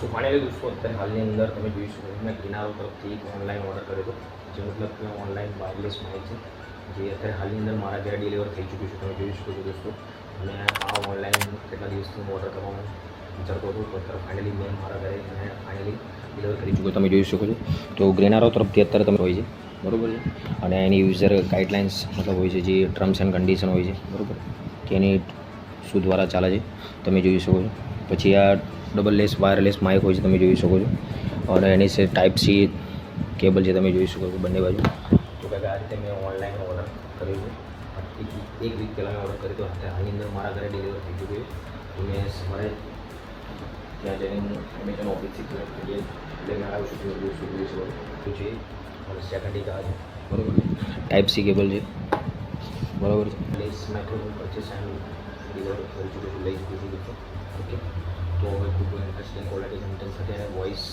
So finally દોસ્તો અત્યારે હાલની અંદર તમે જોઈ શકો છો મેં કિનારો તરફથી એક ઓનલાઈન ઓર્ડર કર્યો હતો, જે મતલબ કે ઓનલાઈન વાયરલેસ માઇક છે, જે અત્યારે હાલની અંદર મારા ઘરે ડિલિવર થઈ ચૂક્યું છે. તમે જોઈ શકો છો દોસ્તો. અને આ ઓનલાઈન કેટલા દિવસથી હું ઓર્ડર કરવાનું વિચારતો હતો, તો અત્યારે ફાઇનલી મેં મારા ઘરે અને ફાઇનલી ડિલિવર કરી ચૂક્યો. તમે જોઈ શકો છો. તો ગ્રેનારો તરફથી અત્યારે તમે હોય છે, બરાબર છે. અને એની યુઝર ગાઈડલાઇન્સ મતલબ હોય છે, જે ટર્મ્સ એન્ડ કન્ડિશન હોય છે, બરાબર, કે એની શું દ્વારા ચાલે છે તમે જોઈ શકો છો. પછી આ ડબલ લેસ વાયરલેસ માઇક હોય છે, તમે જોઈ શકો છો. અને એની છે ટાઈપ સી કેબલ છે, તમે જોઈ શકો છો બંને બાજુ. તો કંઈક આ રીતે મેં ઓનલાઈન ઓર્ડર કર્યું છે. એક વીક પહેલાં મેં ઓર્ડર કર્યો તો અત્યારે હાલની અંદર મારા ઘરે ડિલિવર થઈ ચૂક્યું છે. તો મેં સવારે ત્યાં જઈને હું એમેઝોન ઓફિસથી કલેક્ટ કરીએ લઈને આવ્યો છું. તમે જોઈ શકો છો. તો છે અને સેકન્ડ એક આ છે, બરાબર, ટાઈપ સી કેબલ છે, બરાબર છે. Less microphone purchase and deliver કરી ચૂક્યો છું, લઈ ચૂક્યો છું. ઓકે, તો હવે ખૂબ ઇન્ટરેસ્ટિંગ ક્વોલિટી કન્ટેન્ટ સાથે વોઇસ